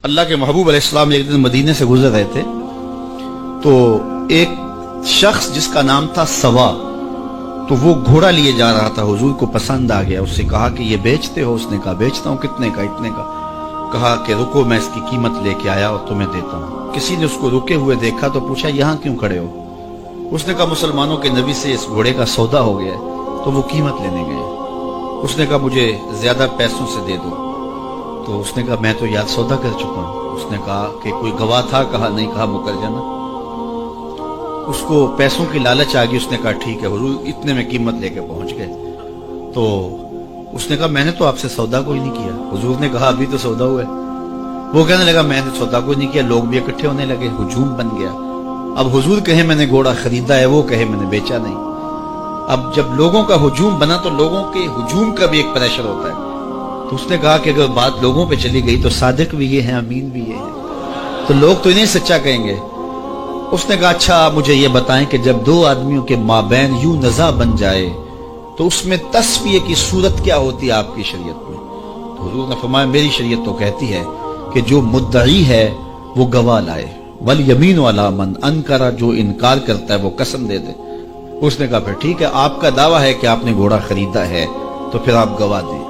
اللہ کے محبوب علیہ السلام ایک دن مدینے سے گزر رہے تھے تو ایک شخص جس کا نام تھا سوا، تو وہ گھوڑا لیے جا رہا تھا، حضور کو پسند آ گیا، اس سے کہا کہ یہ بیچتے ہو؟ اس نے کہا بیچتا ہوں۔ کتنے کا؟ اتنے کا۔ کہا کہ رکو میں اس کی قیمت لے کے آیا اور تمہیں دیتا ہوں۔ کسی نے اس کو رکے ہوئے دیکھا تو پوچھا یہاں کیوں کھڑے ہو؟ اس نے کہا مسلمانوں کے نبی سے اس گھوڑے کا سودا ہو گیا ہے، تو وہ قیمت لینے گئے۔ اس نے کہا مجھے زیادہ پیسوں سے دے دو۔ تو اس نے کہا میں تو یاد سودا کر چکا ہوں۔ اس نے کہا کہ کوئی گواہ تھا؟ کہا نہیں۔ کہا مکر جانا۔ اس کو پیسوں کی لالچ آ گئی، اس نے کہا ٹھیک ہے حضور، اتنے میں قیمت لے کے پہنچ گئے۔ تو اس نے کہا میں نے تو آپ سے سودا کوئی نہیں کیا۔ حضور نے کہا ابھی تو سودا ہوا ہے۔ وہ کہنے لگا میں نے سودا کوئی نہیں کیا۔ لوگ بھی اکٹھے ہونے لگے، ہجوم بن گیا۔ اب حضور کہے میں نے گھوڑا خریدا ہے، وہ کہے میں نے بیچا نہیں۔ اب جب لوگوں کا ہجوم بنا تو لوگوں کے ہجوم کا بھی ایک پریشر ہوتا ہے۔ تو اس نے کہا کہ اگر بات لوگوں پہ چلی گئی تو صادق بھی یہ ہے، امین بھی یہ ہے، تو لوگ تو انہیں سچا کہیں گے۔ اس نے کہا اچھا مجھے یہ بتائیں کہ جب دو آدمیوں کے مابین یوں نزاع بن جائے تو اس میں تسویہ کی صورت کیا ہوتی ہے آپ کی شریعت میں؟ تو حضور نے فرمایا میری شریعت تو کہتی ہے کہ جو مدعی ہے وہ گواہ لائے، والیمین علی من انکر، جو انکار کرتا ہے وہ قسم دے دے۔ اس نے کہا پھر ٹھیک ہے، آپ کا دعویٰ ہے کہ آپ نے گھوڑا خریدا ہے تو پھر آپ گواہ دیں،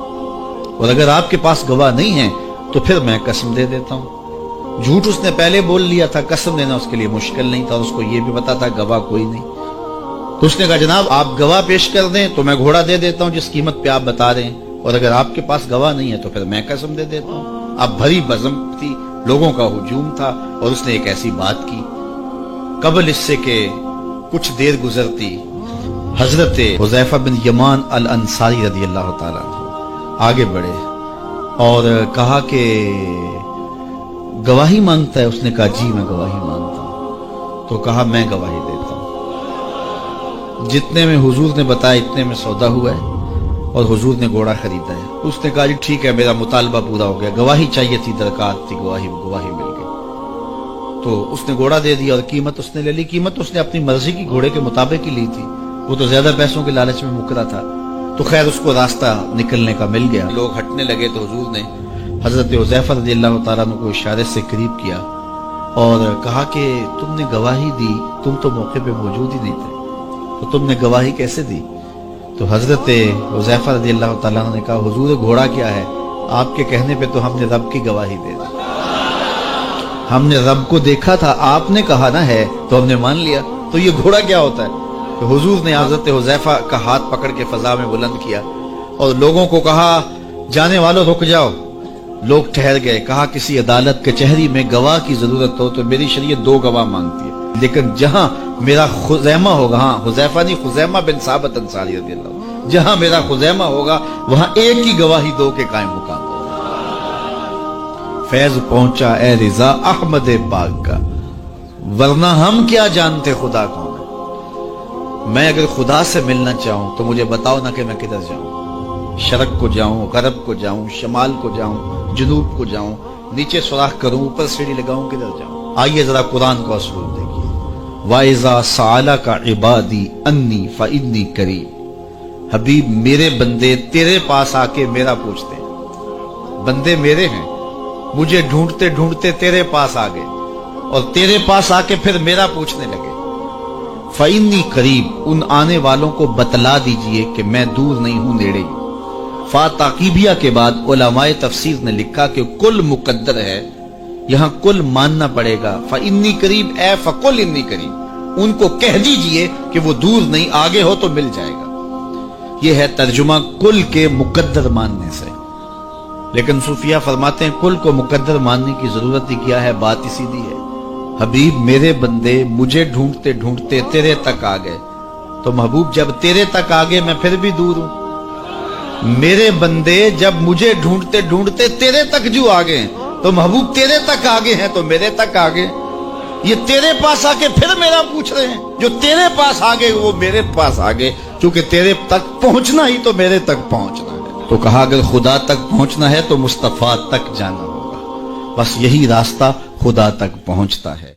اور اگر آپ کے پاس گواہ نہیں ہے تو پھر میں قسم دے دیتا ہوں۔ جھوٹ اس نے پہلے بول لیا تھا، قسم دینا اس کے لیے مشکل نہیں تھا، اس کو یہ بھی پتا تھا گواہ کوئی نہیں۔ تو اس نے کہا جناب آپ گواہ پیش کر دیں تو میں گھوڑا دے دیتا ہوں جس قیمت پہ آپ بتا رہے ہیں، اور اگر آپ کے پاس گواہ نہیں ہے تو پھر میں قسم دے دیتا ہوں۔ اب بھری بزم تھی، لوگوں کا ہجوم تھا، اور اس نے ایک ایسی بات کی۔ قبل اس سے کہ کچھ دیر گزرتی، حضرت حذیفہ بن یمان الانصاری رضی اللہ تعالیٰ عنہ آگے بڑھے اور کہا کہ گواہی مانگتا ہے؟ اس نے کہا جی میں گواہی مانگتا ہوں۔ تو کہا میں گواہی دیتا ہوں، جتنے میں حضور نے بتایا اتنے میں سودا ہوا ہے اور حضور نے گھوڑا خریدا ہے۔ اس نے کہا جی ٹھیک ہے میرا مطالبہ پورا ہو گیا، گواہی چاہیے تھی، درکار تھی، گواہی مل گئی۔ تو اس نے گھوڑا دے دیا اور قیمت اس نے لے لی۔ قیمت اس نے اپنی مرضی کی گھوڑے کے مطابق ہی لی تھی، وہ تو زیادہ پیسوں کے لالچ میں مکرا تھا۔ تو خیر اس کو راستہ نکلنے کا مل گیا، لوگ ہٹنے لگے تو حضور نے حضرت حذیفہ رضی اللہ تعالیٰ عنہ کو اشارے سے قریب کیا اور کہا کہ تم نے گواہی دی، تم تو موقع پہ موجود ہی نہیں تھے، تو تم نے گواہی کیسے دی؟ تو حضرت حذیفہ رضی اللہ تعالیٰ عنہ نے کہا حضور گھوڑا کیا ہے، آپ کے کہنے پہ تو ہم نے رب کی گواہی دے دی، ہم نے رب کو دیکھا تھا، آپ نے کہا نہ ہے تو ہم نے مان لیا، تو یہ گھوڑا کیا ہوتا ہے؟ تو حضور نے حضرت حذیفہ کا ہاتھ پکڑ کے فضا میں بلند کیا اور لوگوں کو کہا جانے والوں رک جاؤ۔ لوگ ٹھہر گئے۔ کہا کسی عدالت کچہری میں گواہ کی ضرورت ہو تو میری شریعت 2 گواہ مانگتی ہے، لیکن جہاں میرا خزیمہ ہوگا، ہاں حذیفہ نہیں، خزیمہ بن ثابت انصاری رضی اللہ عنہ، جہاں میرا خزیمہ ہوگا وہاں ایک کی گواہی 2 کے قائم مقام ہوگا۔ فیض پہنچا اے رضا احمد پاک کا، ورنہ ہم کیا جانتے خدا کون ہے۔ میں اگر خدا سے ملنا چاہوں تو مجھے بتاؤ نہ کہ میں کدھر جاؤں، شرق کو جاؤں، غرب کو جاؤں، شمال کو جاؤں، جنوب کو جاؤں، نیچے سوراخ کروں، اوپر سیڑھی لگاؤں، کدھر جاؤں؟ آئیے ذرا قرآن کو اصول دیکھیے۔ وَإِذَا سَأَلَكَ عِبَادِي أَنِّي فَإِنِّي قَرِيبٌ، حبیب میرے بندے تیرے پاس آ کے میرا پوچھتے ہیں، بندے میرے ہیں، مجھے ڈھونڈتے ڈھونڈتے تیرے پاس آ گئے اور تیرے پاس آ کے پھر میرا پوچھنے لگے۔ فَإِنِّي قَرِيبٌ، ان آنے والوں کو بتلا دیجئے کہ میں دور نہیں ہوں، نیڑے ہی۔ فا تاقیبیہ کے بعد علماء تفسیر نے لکھا کہ کل مقدر ہے، یہاں کل ماننا پڑے گا۔ فَإِنِّي قَرِيبٌ اے فَقُلْ إِنِّي قَرِيبٌ، ان کو کہہ دیجئے کہ وہ دور نہیں، آگے ہو تو مل جائے گا۔ یہ ہے ترجمہ کل کے مقدر ماننے سے۔ لیکن صوفیہ فرماتے ہیں کل کو مقدر ماننے کی ضرورت ہی کیا ہے، بات ہی سیدھی ہے۔ حبیب میرے بندے مجھے ڈھونڈتے ڈھونڈتے تیرے تک آ گئے، تو محبوب جب تیرے تک آ گئے میں پھر بھی دور ہوں۔ میرے بندے جب مجھے ڈھونڈتے ڈھونڈتے تیرے تک جو آ گئے تو محبوب تیرے تک آگے ہیں تو میرے تک آگے۔ یہ تیرے پاس آ کے پھر میرا پوچھ رہے ہیں، جو تیرے پاس آگے وہ میرے پاس آگے، کیونکہ تیرے تک پہنچنا ہی تو میرے تک پہنچنا ہے۔ تو کہا اگر خدا تک پہنچنا ہے تو مصطفیٰ تک جانا ہوگا، بس یہی راستہ خدا تک پہنچتا ہے۔